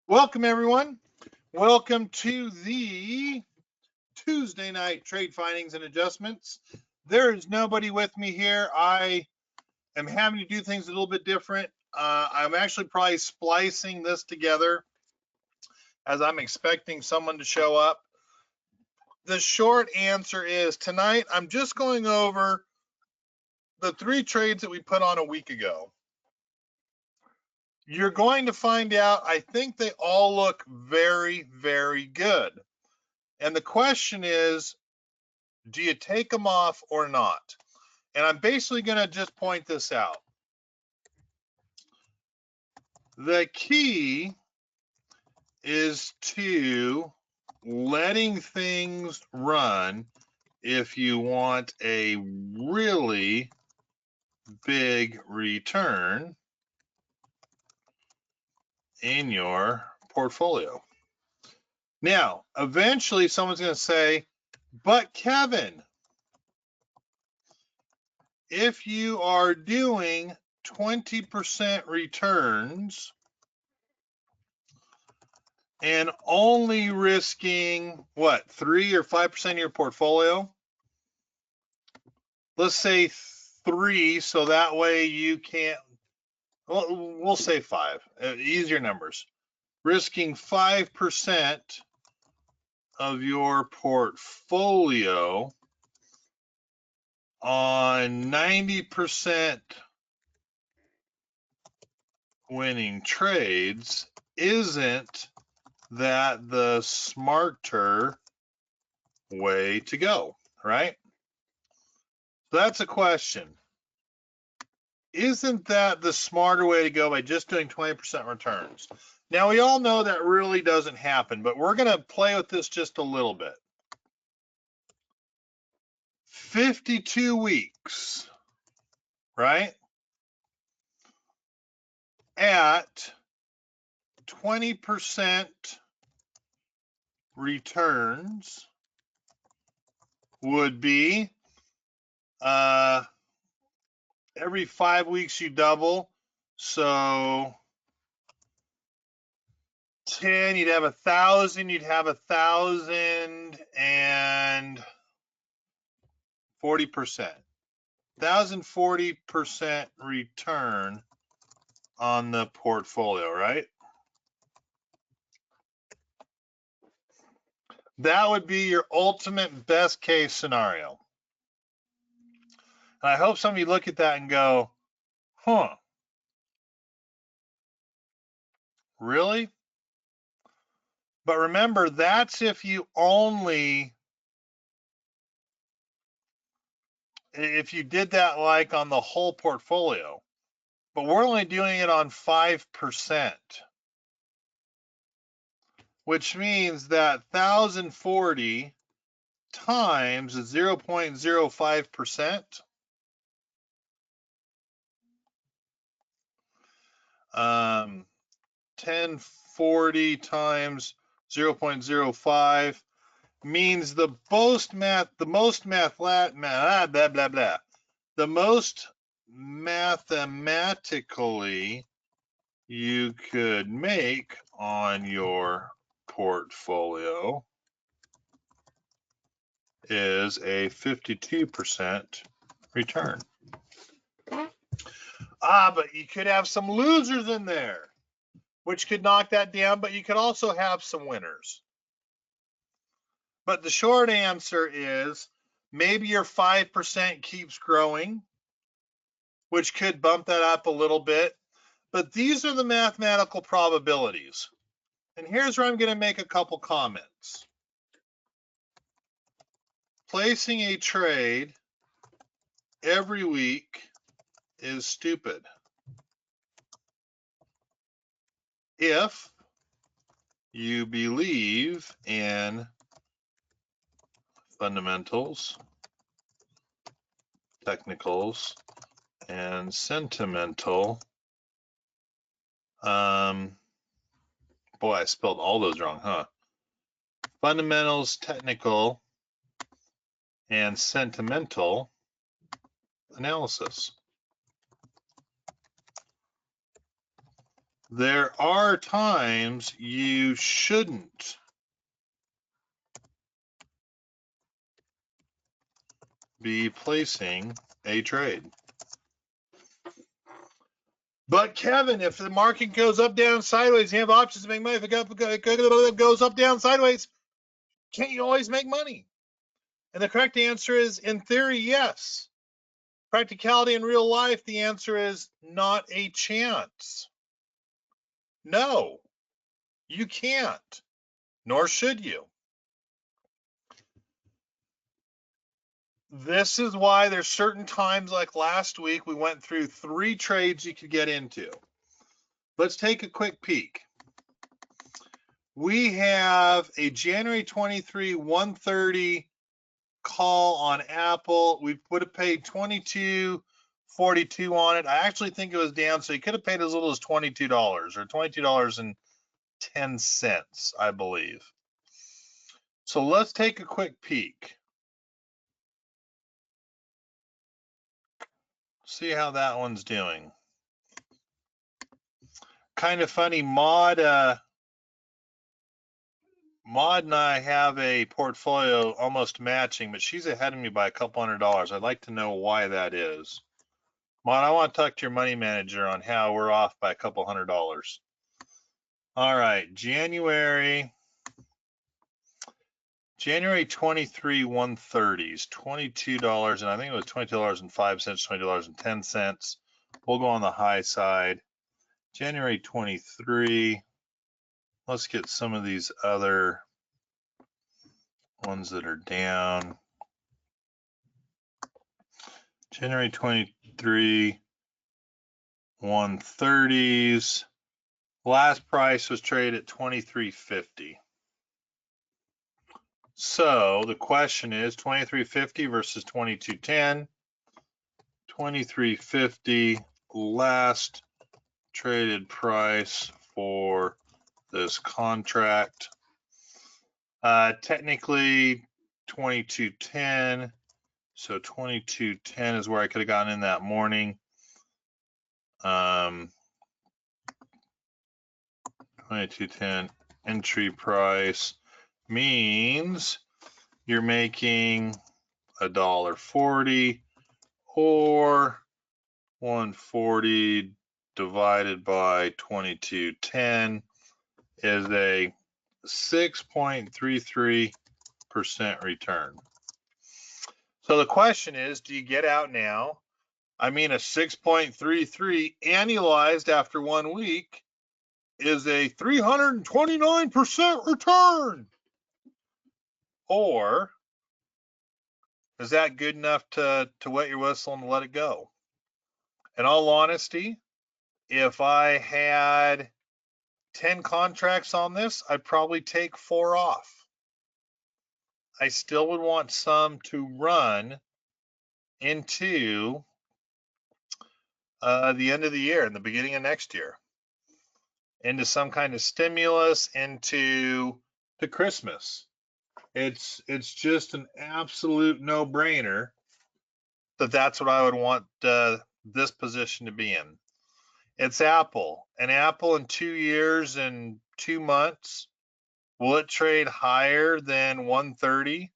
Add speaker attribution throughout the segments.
Speaker 1: Welcome, everyone. Welcome to the Tuesday night trade findings and adjustments. There is nobody with me here. I am having to do things a little bit different. I'm actually probably splicing this together as I'm expecting someone to show up. The short answer is tonight I'm just going over the 3 trades that we put on a week ago. You're going to find out, I think they all look very, very good. And the question is, do you take them off or not? And I'm basically going to just point this out. The key is to letting things run if you want a really big return in your portfolio. Now, eventually someone's going to say, but Kevin, if you are doing 20% returns and only risking what, 3 or 5% of your portfolio, let's say 3, so that way you can't, well, we'll say 5, easier numbers, risking 5% of your portfolio on 90% winning trades, isn't that the smarter way to go, right? So that's a question. Isn't that the smarter way to go by just doing 20% returns? Now, we all know that really doesn't happen, but we're going to play with this just a little bit. 52 weeks, right? At 20% returns would be every 5 weeks you double. So 10, you'd have 1,000, you'd have 1,000 and 40%. 1,040% return on the portfolio, right? That would be your ultimate best case scenario. And I hope some of you look at that and go, huh, really? But remember, that's if you did that like on the whole portfolio, but we're only doing it on 5%, which means that 1,040 times 0.05%, 1040 times 0.05 means the most mathematically you could make on your portfolio is a 52% return. But you could have some losers in there, which could knock that down, but you could also have some winners. But the short answer is maybe your 5% keeps growing, which could bump that up a little bit. But these are the mathematical probabilities. And here's where I'm going to make a couple comments. Placing a trade every week is stupid. If you believe in fundamentals, technicals, and sentimental, boy, I spelled all those wrong, huh? Fundamentals, technical, and sentimental analysis. there are times you shouldn't be placing a trade. But Kevin, if the market goes up, down, sideways, you have options to make money. If it goes up, down, sideways, can't you always make money? And the correct answer is, in theory, yes. Practicality in real life, the answer is not a chance. No, you can't, nor should you. This is why there's certain times, like last week, we went through 3 trades you could get into. Let's take a quick peek. We have a January 23 130 call on Apple. We would have paid $22.42 on it. I actually think it was down, so you could have paid as little as $22 or $22.10, I believe. So let's take a quick peek. See how that one's doing. Kind of funny, Maud and I have a portfolio almost matching, but she's ahead of me by a couple $100. I'd like to know why that is. Maud, I want to talk to your money manager on how we're off by a couple $100. All right, January 23 130s, $22, and I think it was $22.05, $22.10. We'll go on the high side. January 23. Let's get some of these other ones that are down. January 23 130s. Last price was traded at $23.50. So the question is $23.50 versus $22.10. $23.50 last traded price for this contract. Technically $22.10. So $22.10 is where I could have gotten in that morning. $22.10 entry price means you're making $1.40, or 140 divided by 22.10 is a 6.33% return. So the question is, do you get out now? I mean, a 6.33 annualized after 1 week is a 329% return. Or is that good enough to wet your whistle and let it go? In all honesty, if I had 10 contracts on this, I'd probably take 4 off. I still would want some to run into the end of the year and the beginning of next year, into some kind of stimulus, into the Christmas. It's just an absolute no-brainer that that's what I would want this position to be in. It's Apple. And Apple in 2 years and 2 months, will it trade higher than 130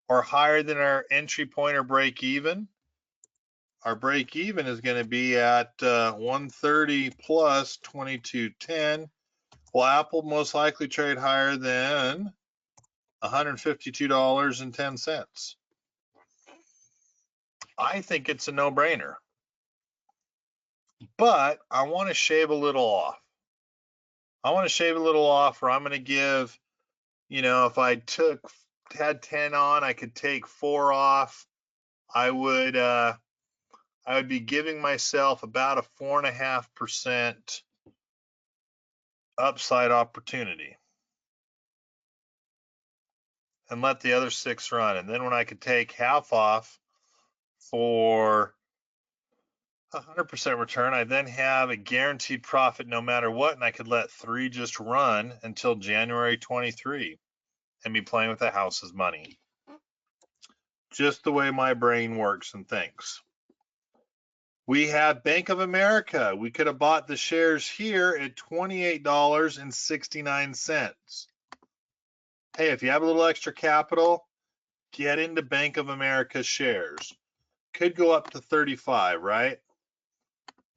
Speaker 1: or higher than our entry point or break even? Our break even is going to be at 130 plus 22.10. Will Apple most likely trade higher than $152.10? I think it's a no-brainer. But I want to shave a little off. I want to shave a little off, or I'm going to give, if I had 10 on, I could take 4 off. I would be giving myself about a 4.5% upside opportunity, and let the other 6 run. And then when I could take half off for 100% return, I then have a guaranteed profit no matter what, and I could let 3 just run until January 23 and be playing with the house's money. Just the way my brain works and thinks. We have Bank of America. We could have bought the shares here at $28.69. Hey, if you have a little extra capital, get into Bank of America shares. Could go up to 35, right?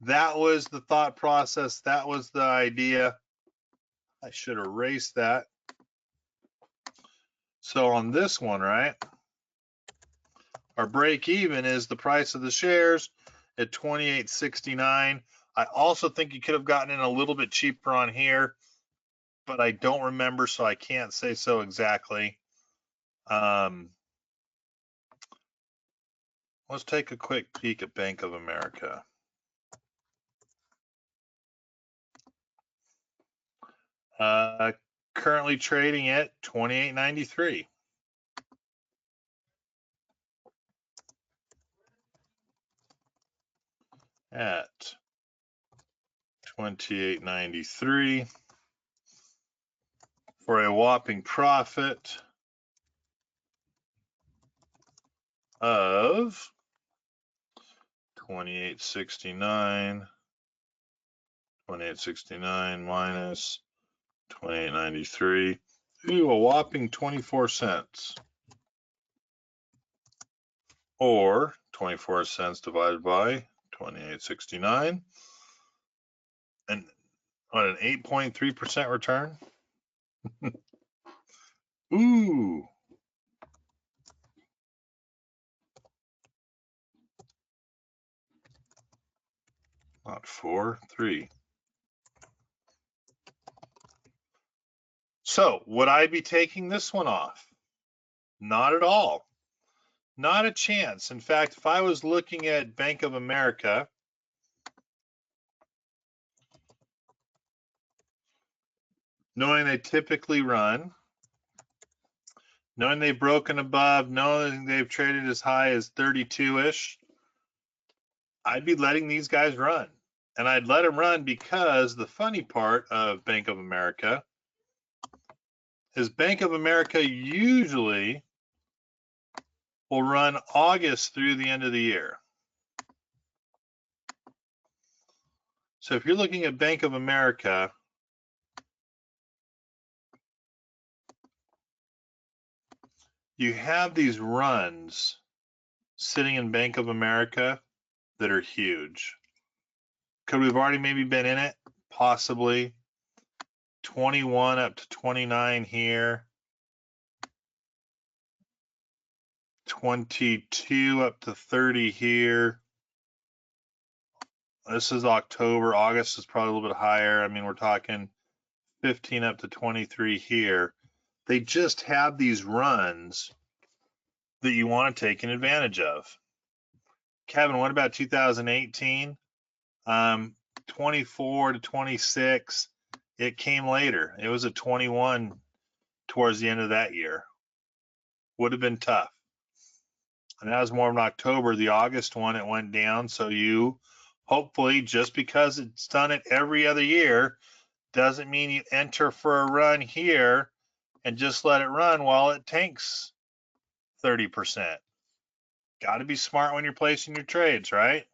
Speaker 1: That was the thought process. That was the idea. I should erase that. So on this one, right, our break even is the price of the shares at $28.69. I also think you could have gotten in a little bit cheaper on here, but I don't remember, so I can't say so exactly. Let's take a quick peek at Bank of America. Currently trading at $28.93. At $28.93 for a whopping profit of $28.69. 28.69 minus 28.93. Ooh, a whopping 24 cents. Or 24 cents divided by 28.69. And what, an 8.3% return? Ooh. Not 4, 3. So would I be taking this one off? Not at all. Not a chance. In fact, if I was looking at Bank of America, knowing they typically run, knowing they've broken above, knowing they've traded as high as 32-ish, I'd be letting these guys run. And I'd let them run because the funny part of Bank of America is Bank of America usually will run August through the end of the year. So if you're looking at Bank of America, you have these runs sitting in Bank of America that are huge. Could we have already maybe been in it? Possibly. 21 up to 29 here. 22 up to 30 here. This is October. August is probably a little bit higher. I mean, we're talking 15 up to 23 here. They just have these runs that you want to take advantage of. Kevin, what about 2018? 24 to 26. It came later. It was a 21 towards the end of that year. Would have been tough. And that was more of an October. The August one, it went down. So you hopefully, just because it's done it every other year, doesn't mean you enter for a run here and just let it run while it tanks 30%. Got to be smart when you're placing your trades, right?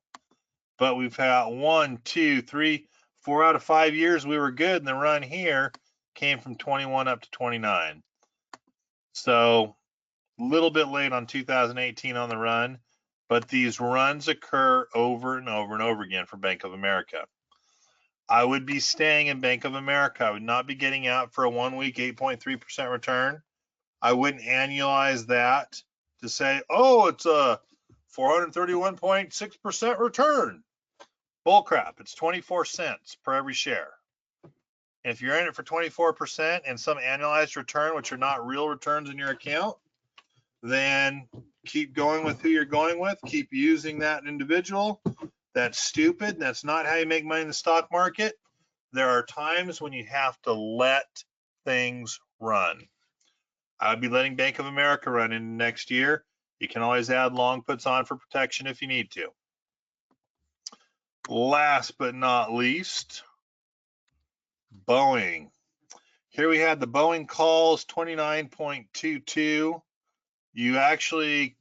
Speaker 1: But we've had 1, 2, 3, 4 out of 5 years we were good, and the run here came from 21 up to 29. So a little bit late on 2018 on the run, but these runs occur over and over and over again for Bank of America. I would be staying in Bank of America. I would not be getting out for a 1 week 8.3% return. I wouldn't annualize that to say, oh, it's a 431.6% return. Bullcrap. It's 24 cents per every share. And if you're in it for 24% and some annualized return, which are not real returns in your account, then keep going with who you're going with. Keep using that individual. That's stupid. That's not how you make money in the stock market. There are times when you have to let things run. I would be letting Bank of America run in next year. You can always add long puts on for protection if you need to. Last but not least, Boeing. Here we had the Boeing calls, 29.22. You actually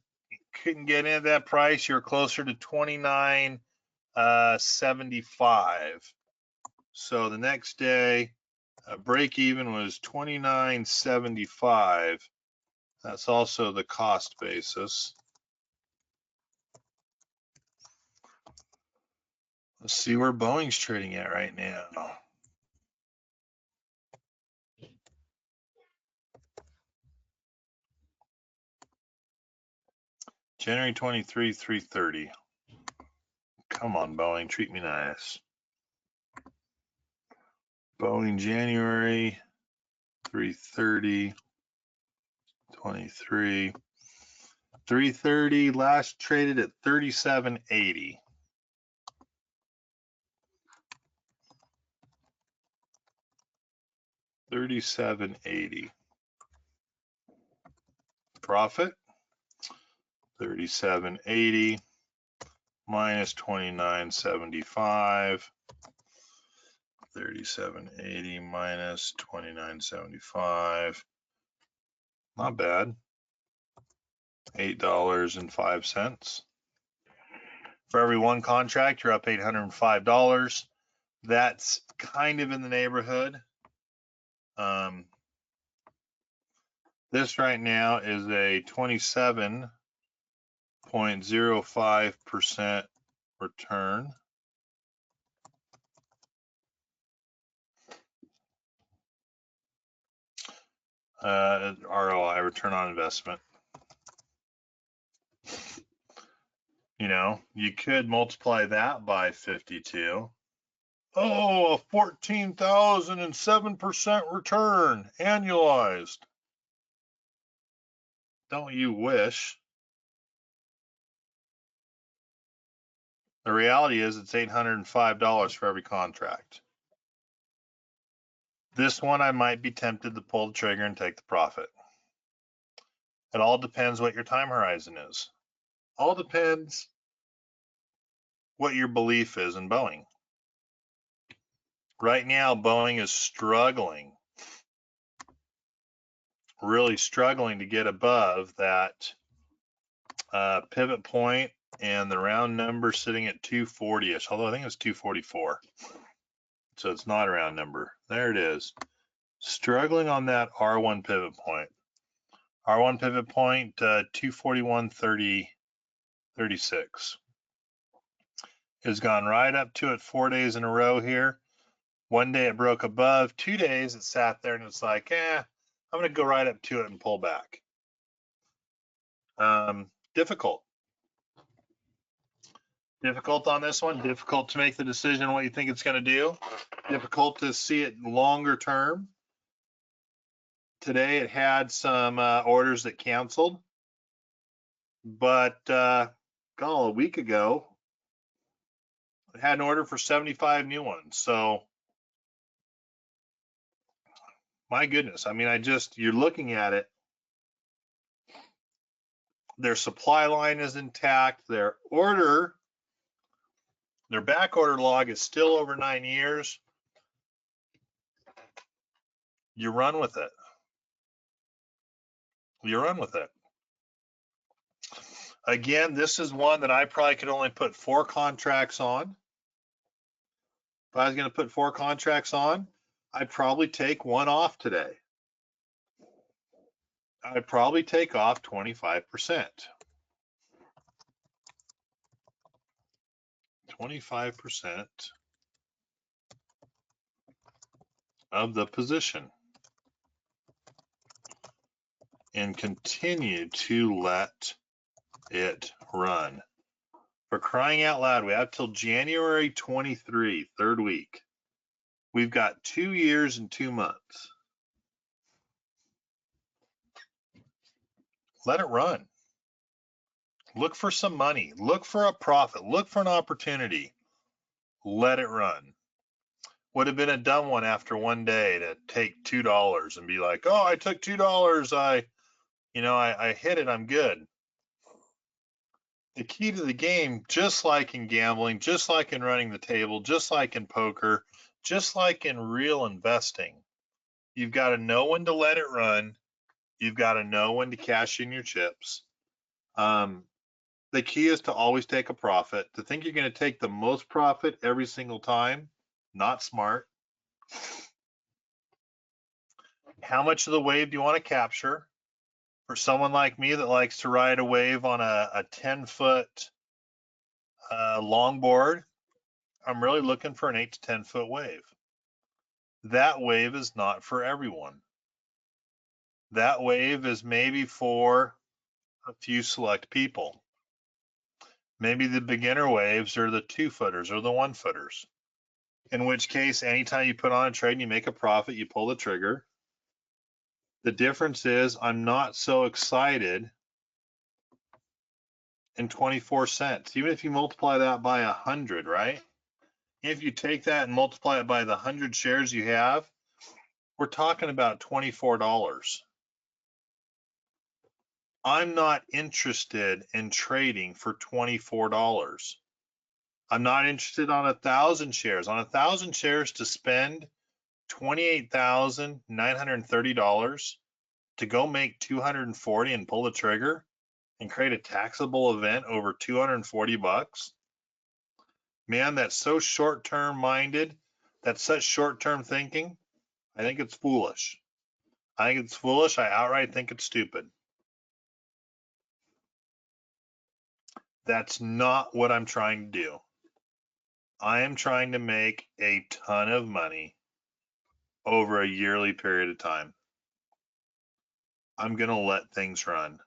Speaker 1: couldn't get in at that price. You're closer to 29 75. So the next day, break even was 29.75. That's also the cost basis. Let's see where Boeing's trading at right now. January 23, 330. Come on, Boeing, treat me nice. Boeing January 330, 23. 330 last traded at 37.80. $37.80. Profit $37.80 minus $29.75. $37.80 minus $29.75. Not bad. $8.05. For every one contract, you're up $805. That's kind of in the neighborhood. This right now is a 27.05% return. ROI, return on investment. You know, you could multiply that by 52. Oh, a 14,007% return annualized. Don't you wish? The reality is it's $805 for every contract. This one I might be tempted to pull the trigger and take the profit. It all depends what your time horizon is. All depends what your belief is in Boeing. Right now, Boeing is struggling, really struggling to get above that pivot point and the round number sitting at 240-ish, although I think it's 244. So it's not a round number. There it is. Struggling on that R1 pivot point. R1 pivot point, 241.36. Has gone right up to it 4 days in a row here. One day it broke above, 2 days it sat there and it's like, I'm gonna go right up to it and pull back. Difficult on this one, difficult to make the decision on what you think it's gonna do, difficult to see it longer term. Today it had some orders that canceled, but a week ago it had an order for 75 new ones. So my goodness, I mean, you're looking at it, their supply line is intact, their back order log is still over 9 years. You run with it. You run with it. Again, this is one that I probably could only put 4 contracts on. If I was going to put 4 contracts on, I'd probably take one off today. I'd probably take off 25%. 25% of the position and continue to let it run. For crying out loud, we have till January 23, third week. We've got 2 years and 2 months. Let it run. Look for some money. Look for a profit. Look for an opportunity. Let it run. Would have been a dumb one after one day to take $2 and be like, oh, I took $2. I hit it. I'm good. The key to the game, just like in gambling, just like in running the table, just like in poker, just like in real investing, you've got to know when to let it run. You've got to know when to cash in your chips. The key is to always take a profit. To think you're going to take the most profit every single time, not smart. How much of the wave do you want to capture? For someone like me that likes to ride a wave on a 10-foot longboard, I'm really looking for an 8 to 10-foot wave. That wave is not for everyone. That wave is maybe for a few select people. Maybe the beginner waves are the 2-footers or the 1-footers. In which case, anytime you put on a trade and you make a profit, you pull the trigger. The difference is I'm not so excited in 24 cents. Even if you multiply that by 100, right? If you take that and multiply it by the 100 shares you have, we're talking about $24. I'm not interested in trading for $24. I'm not interested on 1,000 shares. On 1,000 shares to spend $28,930 to go make 240 and pull the trigger and create a taxable event over 240 bucks. Man, that's so short-term minded. That's such short-term thinking. I think it's foolish. I think it's foolish. I outright think it's stupid. That's not what I'm trying to do. I am trying to make a ton of money over a yearly period of time. I'm going to let things run.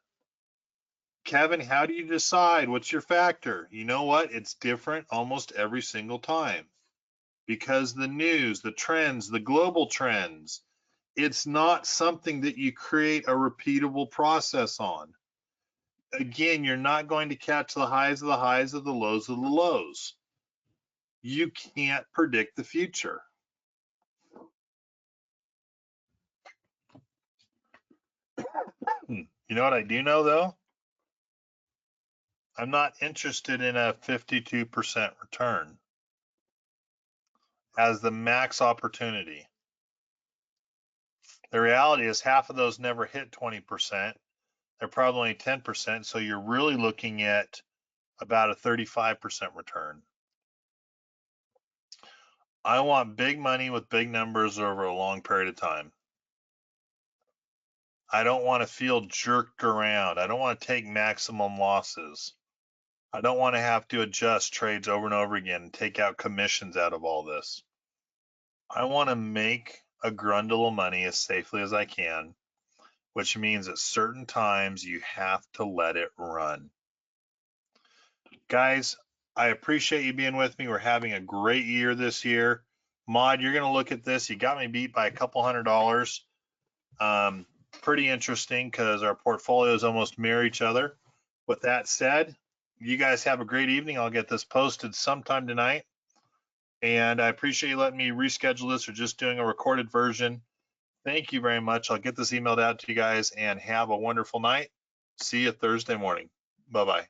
Speaker 1: Kevin, how do you decide? What's your factor? You know what? It's different almost every single time because the news, the trends, the global trends, it's not something that you create a repeatable process on. Again, you're not going to catch the highs of the highs of the lows of the lows. You can't predict the future. You know what I do know though? I'm not interested in a 52% return as the max opportunity. The reality is half of those never hit 20%. They're probably only 10%, so you're really looking at about a 35% return. I want big money with big numbers over a long period of time. I don't want to feel jerked around. I don't want to take maximum losses. I don't want to have to adjust trades over and over again and take out commissions out of all this. I want to make a grundle of money as safely as I can, which means at certain times you have to let it run. Guys, I appreciate you being with me. We're having a great year this year. Maud, you're going to look at this. You got me beat by a couple $100. Pretty interesting because our portfolios almost mirror each other. With that said, you guys have a great evening. I'll get this posted sometime tonight. And I appreciate you letting me reschedule this or just doing a recorded version. Thank you very much. I'll get this emailed out to you guys and have a wonderful night. See you Thursday morning. Bye-bye.